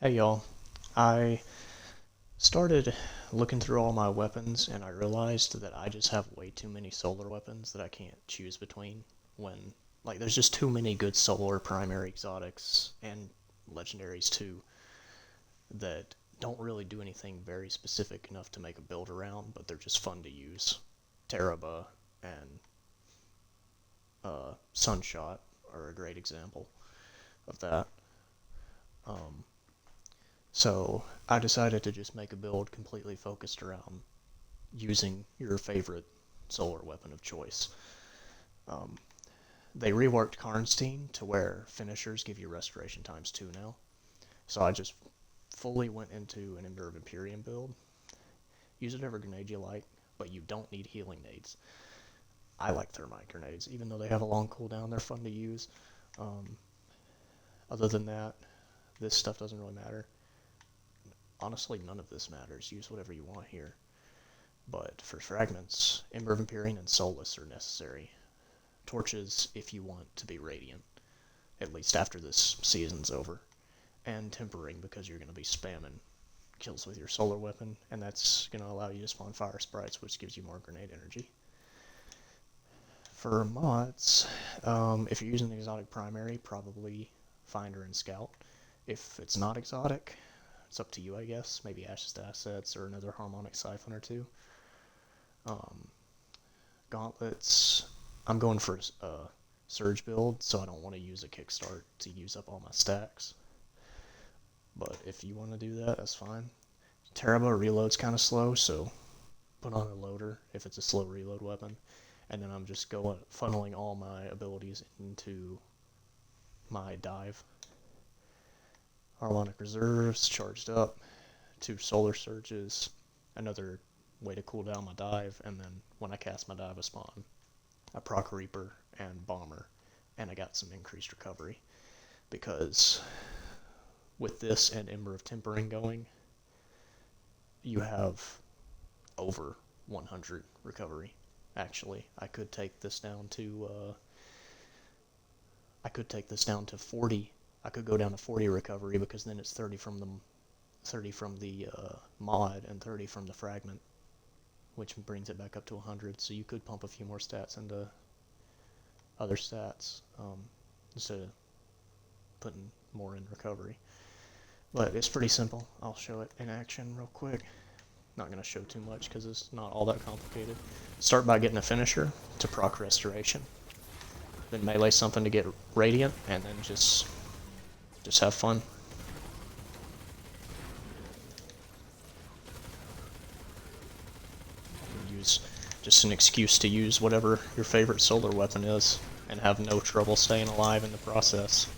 Hey y'all, I started looking through all my weapons and I realized that I just have way too many solar weapons that I can't choose between when, there's just too many good solar primary exotics and legendaries too that don't really do anything very specific enough to make a build around, but they're just fun to use. Teraba and Sunshot are a great example of that. Um, so I decided to just make a build completely focused around using your favorite solar weapon of choice. Um, they reworked Karnstein to where finishers give you restoration times 2 now. So I just fully went into an Ember of Imperium build. Use whatever grenade you like, but you don't need healing nades. I like thermite grenades, even though they have a long cooldown, they're fun to use. Um, Other than that, this stuff doesn't really matter. Honestly, none of this matters. Use whatever you want here. But for fragments, Ember of Empyrean and Soulless are necessary. Torches if you want to be radiant, at least after this season's over. And tempering because you're going to be spamming kills with your solar weapon, and that's going to allow you to spawn fire sprites, which gives you more grenade energy. For mods, if you're using the exotic primary, probably Finder and Scout. If it's not exotic, it's up to you, I guess. Maybe Ashes to Assets or another Harmonic Siphon or two. Um, Gauntlets, I'm going for a Surge build, so I don't want to use a Kickstart to use up all my stacks. But if you want to do that, that's fine. Teraba reload's kind of slow, so put on a loader if it's a slow reload weapon. And then I'm just funneling all my abilities into my dive. Harmonic Reserves charged up, 2 Solar Surges, another way to cool down my dive, and then when I cast my dive, I spawn a Proc Reaper and Bomber, and I got some increased recovery because with this and Ember of Tempering going, you have over 100 recovery. Actually, I could take this down to 40. I could go down to 40 recovery because then it's 30 from the mod and 30 from the fragment, which brings it back up to 100. So you could pump a few more stats into other stats instead of putting more in recovery. But it's pretty simple. I'll show it in action real quick. Not going to show too much because it's not all that complicated. Start by getting a finisher to proc restoration. Then melee something to get radiant, and then just have fun. Use just an excuse to use whatever your favorite solar weapon is and have no trouble staying alive in the process.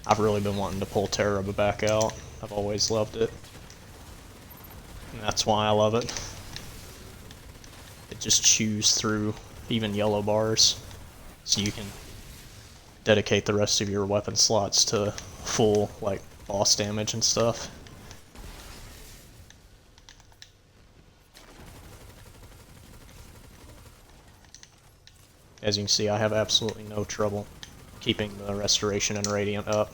I've really been wanting to pull Teraba back out. I've always loved it. And that's why I love it. It just chews through even yellow bars, so you can dedicate the rest of your weapon slots to full, boss damage and stuff. As you can see, I have absolutely no trouble keeping the restoration and radiant up.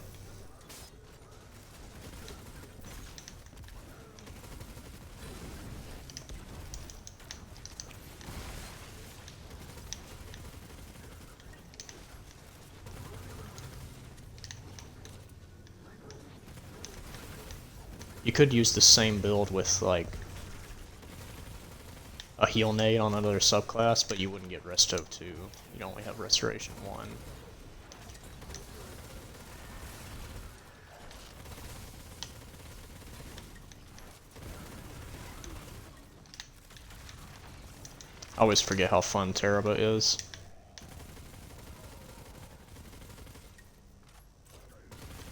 You could use the same build with, a heal nade on another subclass, but you wouldn't get Resto 2. You'd only have Restoration 1. I always forget how fun Teraba is.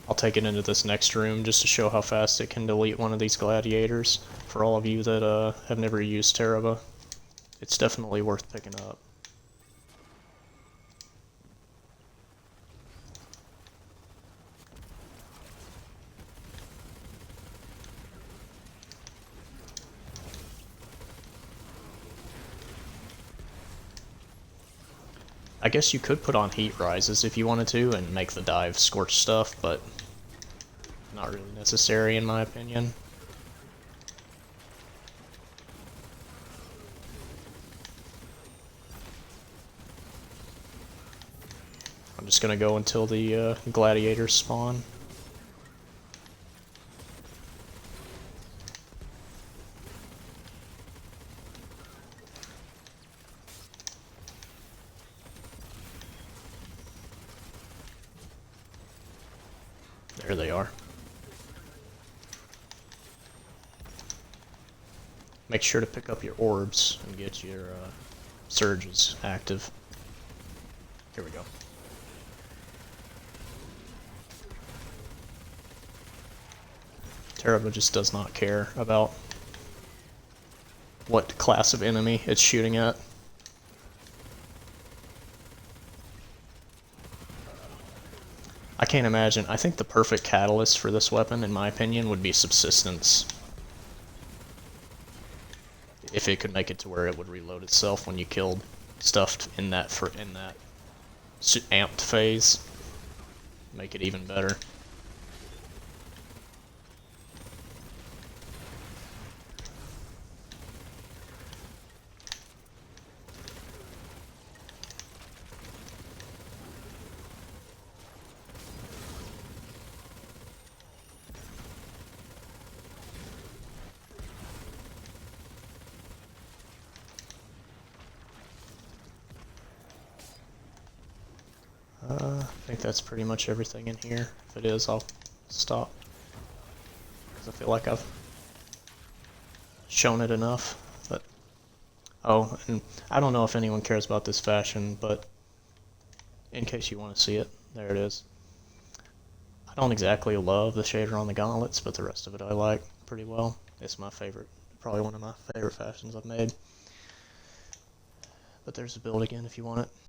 I'll take it into this next room just to show how fast it can delete one of these gladiators. For all of you that have never used Teraba, it's definitely worth picking up. I guess you could put on heat rises if you wanted to and make the dive scorch stuff, but not really necessary in my opinion. I'm just gonna go until the gladiators spawn. There they are. Make sure to pick up your orbs and get your surges active. Here we go. Terraba just does not care about what class of enemy it's shooting at. I can't imagine. I think the perfect catalyst for this weapon, in my opinion, would be subsistence. If it could make it to where it would reload itself when you killed stuff in that amped phase, make it even better. I think that's pretty much everything in here. If it is, I'll stop, because I feel like I've shown it enough. But oh, and I don't know if anyone cares about this fashion, but in case you want to see it, there it is. I don't exactly love the shader on the gauntlets, but the rest of it I like pretty well. It's my favorite, probably one of my favorite fashions I've made. But there's the build again if you want it.